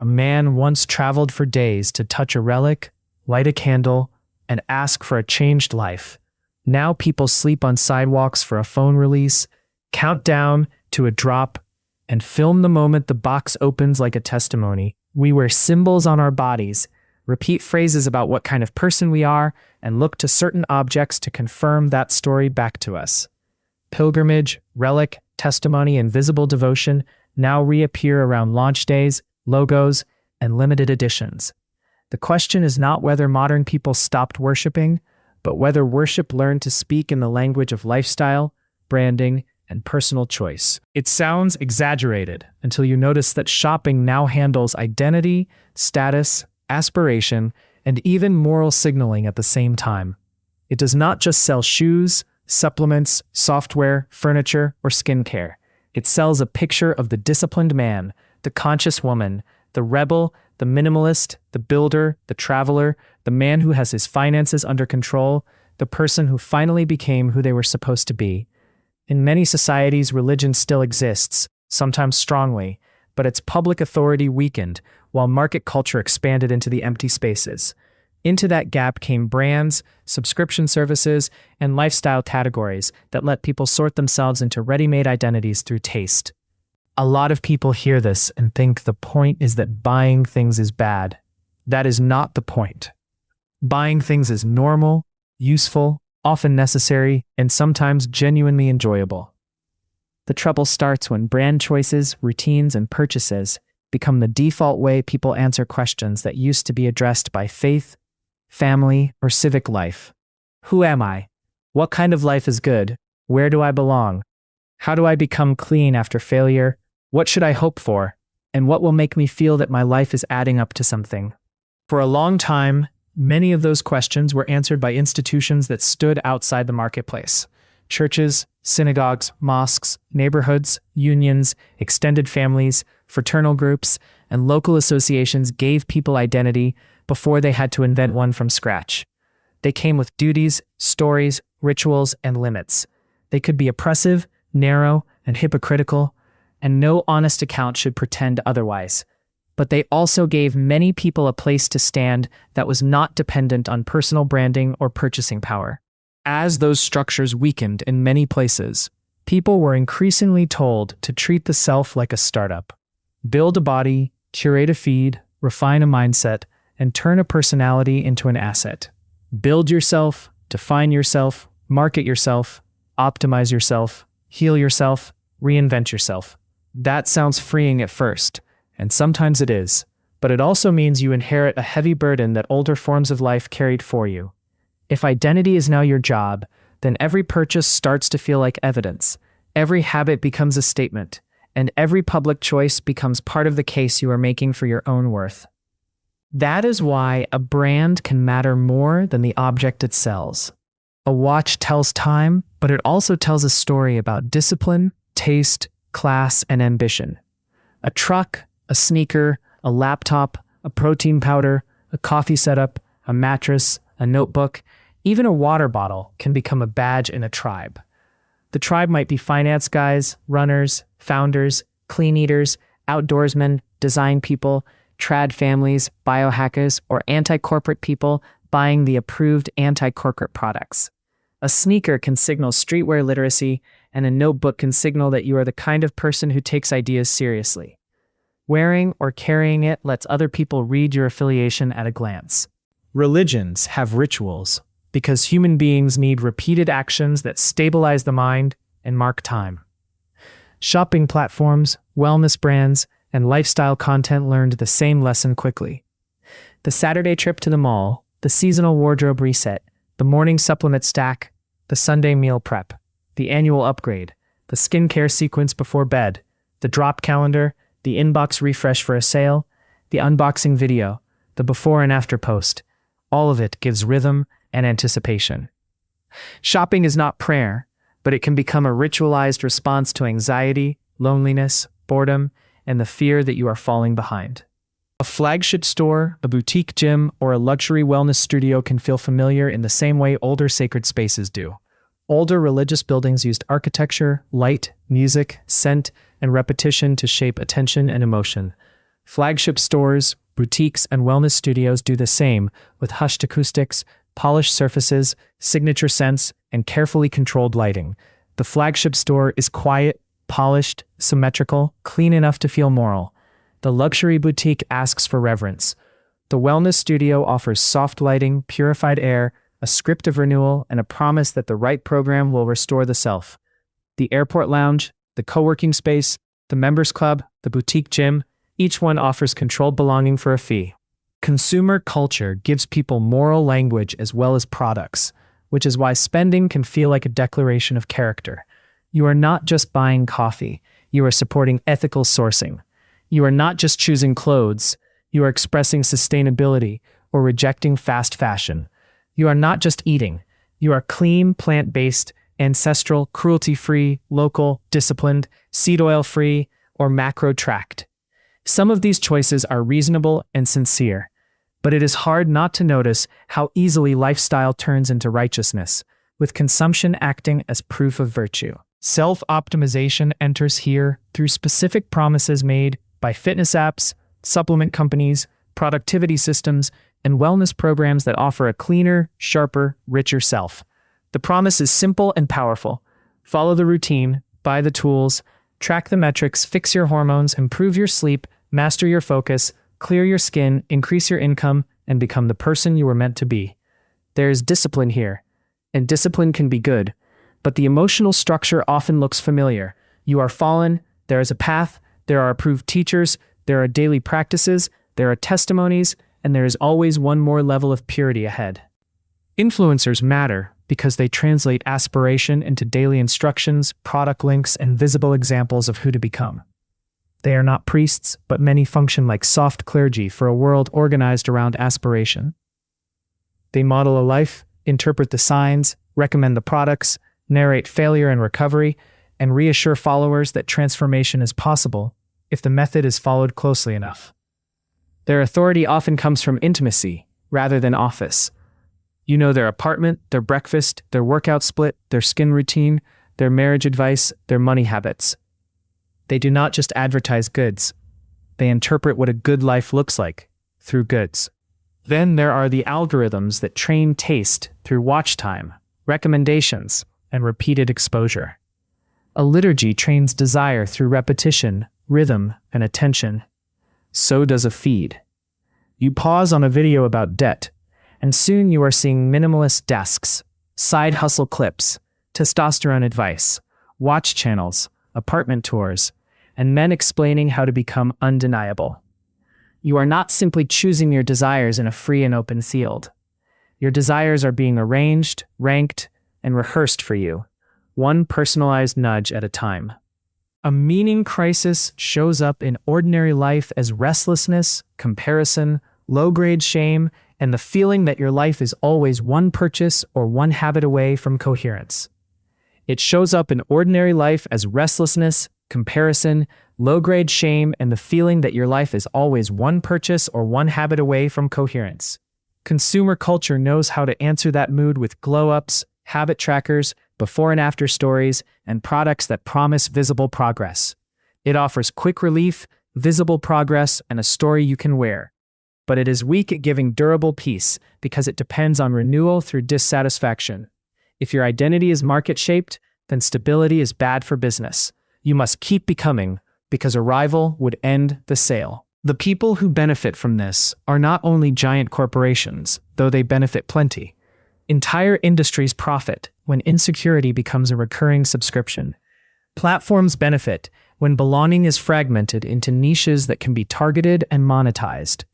A man once traveled for days to touch a relic, light a candle, and ask for a changed life. Now people sleep on sidewalks for a phone release, count down to a drop, and film the moment the box opens like a testimony. We wear symbols on our bodies, repeat phrases about what kind of person we are, and look to certain objects to confirm that story back to us. Pilgrimage, relic, testimony, and visible devotion now reappear around launch days, logos, and limited editions. The question is not whether modern people stopped worshiping, but whether worship learned to speak in the language of lifestyle, branding, and personal choice. It sounds exaggerated until you notice that shopping now handles identity, status, aspiration, and even moral signaling at the same time. It does not just sell shoes, supplements, software, furniture, or skincare. It sells a picture of the disciplined man, the conscious woman, the rebel, the minimalist, the builder, the traveler, the man who has his finances under control, the person who finally became who they were supposed to be. In many societies, religion still exists, sometimes strongly, but its public authority weakened while market culture expanded into the empty spaces. Into that gap came brands, subscription services, and lifestyle categories that let people sort themselves into ready-made identities through taste. A lot of people hear this and think the point is that buying things is bad. That is not the point. Buying things is normal, useful, often necessary, and sometimes genuinely enjoyable. The trouble starts when brand choices, routines, and purchases become the default way people answer questions that used to be addressed by faith, family, or civic life. Who am I? What kind of life is good? Where do I belong? How do I become clean after failure? What should I hope for? And what will make me feel that my life is adding up to something? For a long time, many of those questions were answered by institutions that stood outside the marketplace. Churches, synagogues, mosques, neighborhoods, unions, extended families, fraternal groups, and local associations gave people identity before they had to invent one from scratch. They came with duties, stories, rituals, and limits. They could be oppressive, narrow, and hypocritical, and no honest account should pretend otherwise. But they also gave many people a place to stand that was not dependent on personal branding or purchasing power. As those structures weakened in many places, people were increasingly told to treat the self like a startup. Build a body, curate a feed, refine a mindset, and turn a personality into an asset. Build yourself, define yourself, market yourself, optimize yourself, heal yourself, reinvent yourself. That sounds freeing at first, and sometimes it is, but it also means you inherit a heavy burden that older forms of life carried for you. If identity is now your job, then every purchase starts to feel like evidence, every habit becomes a statement, and every public choice becomes part of the case you are making for your own worth. That is why a brand can matter more than the object it sells. A watch tells time, but it also tells a story about discipline, taste, class, and ambition. A truck, a sneaker, a laptop, a protein powder, a coffee setup, a mattress, a notebook, even a water bottle can become a badge in a tribe. The tribe might be finance guys, runners, founders, clean eaters, outdoorsmen, design people, trad families, biohackers, or anti-corporate people buying the approved anti-corporate products. A sneaker can signal streetwear literacy, and a notebook can signal that you are the kind of person who takes ideas seriously. Wearing or carrying it lets other people read your affiliation at a glance. Religions have rituals because human beings need repeated actions that stabilize the mind and mark time. Shopping platforms, wellness brands, and lifestyle content learned the same lesson quickly. The Saturday trip to the mall, the seasonal wardrobe reset, the morning supplement stack, the Sunday meal prep, the annual upgrade, the skincare sequence before bed, the drop calendar, the inbox refresh for a sale, the unboxing video, the before and after post. All of it gives rhythm and anticipation. Shopping is not prayer, but it can become a ritualized response to anxiety, loneliness, boredom, and the fear that you are falling behind. A flagship store, a boutique gym, or a luxury wellness studio can feel familiar in the same way older sacred spaces do. Older religious buildings used architecture, light, music, scent, and repetition to shape attention and emotion. Flagship stores, boutiques, and wellness studios do the same with hushed acoustics, polished surfaces, signature scents, and carefully controlled lighting. The flagship store is quiet, polished, symmetrical, clean enough to feel moral. The luxury boutique asks for reverence. The wellness studio offers soft lighting, purified air, a script of renewal, and a promise that the right program will restore the self. The airport lounge, the co-working space, the members club, the boutique gym, each one offers controlled belonging for a fee. Consumer culture gives people moral language as well as products, which is why spending can feel like a declaration of character. You are not just buying coffee, you are supporting ethical sourcing. You are not just choosing clothes, you are expressing sustainability or rejecting fast fashion. You are not just eating, you are clean, plant-based, ancestral, cruelty-free, local, disciplined, seed oil-free, or macro-tracked. Some of these choices are reasonable and sincere, but it is hard not to notice how easily lifestyle turns into righteousness, with consumption acting as proof of virtue. Self-optimization enters here through specific promises made by fitness apps, supplement companies, productivity systems, and wellness programs that offer a cleaner, sharper, richer self. The promise is simple and powerful. Follow the routine, buy the tools, track the metrics, fix your hormones, improve your sleep, master your focus, clear your skin, increase your income, and become the person you were meant to be. There is discipline here, and discipline can be good, but the emotional structure often looks familiar. You are fallen, there is a path, there are approved teachers, there are daily practices, there are testimonies, and there is always one more level of purity ahead. Influencers matter because they translate aspiration into daily instructions, product links, and visible examples of who to become. They are not priests, but many function like soft clergy for a world organized around aspiration. They model a life, interpret the signs, recommend the products, narrate failure and recovery, and reassure followers that transformation is possible if the method is followed closely enough. Their authority often comes from intimacy rather than office. You know their apartment, their breakfast, their workout split, their skin routine, their marriage advice, their money habits. They do not just advertise goods. They interpret what a good life looks like through goods. Then there are the algorithms that train taste through watch time, recommendations, and repeated exposure. A liturgy trains desire through repetition, rhythm, and attention. So does a feed. You pause on a video about debt, and soon you are seeing minimalist desks, side hustle clips, testosterone advice, watch channels, apartment tours, and men explaining how to become undeniable. You are not simply choosing your desires in a free and open field. Your desires are being arranged, ranked, and rehearsed for you, one personalized nudge at a time. A meaning crisis shows up in ordinary life as restlessness, comparison, low-grade shame, and the feeling that your life is always one purchase or one habit away from coherence. It shows up in ordinary life as restlessness, comparison, low-grade shame, and the feeling that your life is always one purchase or one habit away from coherence. Consumer culture knows how to answer that mood with glow-ups, habit trackers, before and after stories, and products that promise visible progress. It offers quick relief, visible progress, and a story you can wear. But it is weak at giving durable peace because it depends on renewal through dissatisfaction. If your identity is market-shaped, then stability is bad for business. You must keep becoming, because a rival would end the sale. The people who benefit from this are not only giant corporations, though they benefit plenty. Entire industries profit when insecurity becomes a recurring subscription. Platforms benefit when belonging is fragmented into niches that can be targeted and monetized.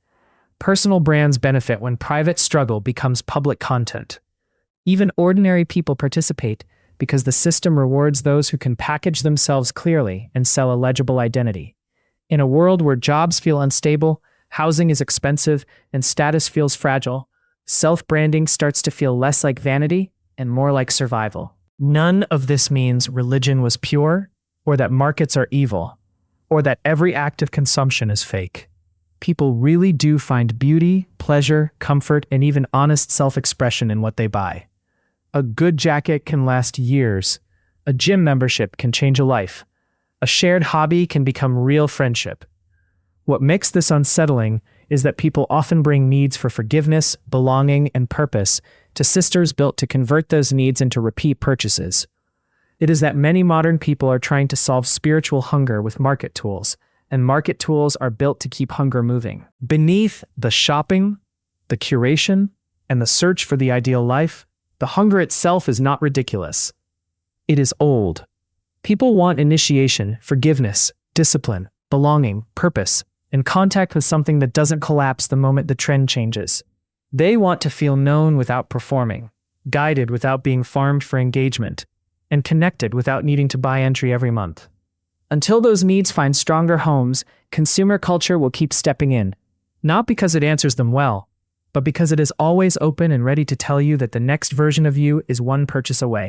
Personal brands benefit when private struggle becomes public content. Even ordinary people participate because the system rewards those who can package themselves clearly and sell a legible identity. In a world where jobs feel unstable, housing is expensive, and status feels fragile, self-branding starts to feel less like vanity and more like survival. None of this means religion was pure, or that markets are evil, or that every act of consumption is fake. People really do find beauty, pleasure, comfort, and even honest self-expression in what they buy. A good jacket can last years. A gym membership can change a life. A shared hobby can become real friendship. What makes this unsettling is that people often bring needs for forgiveness, belonging, and purpose to systems built to convert those needs into repeat purchases. It is that many modern people are trying to solve spiritual hunger with market tools, and market tools are built to keep hunger moving. Beneath the shopping, the curation, and the search for the ideal life, the hunger itself is not ridiculous. It is old. People want initiation, forgiveness, discipline, belonging, purpose, and contact with something that doesn't collapse the moment the trend changes. They want to feel known without performing, guided without being farmed for engagement, and connected without needing to buy entry every month. Until those needs find stronger homes, consumer culture will keep stepping in, not because it answers them well, but because it is always open and ready to tell you that the next version of you is one purchase away.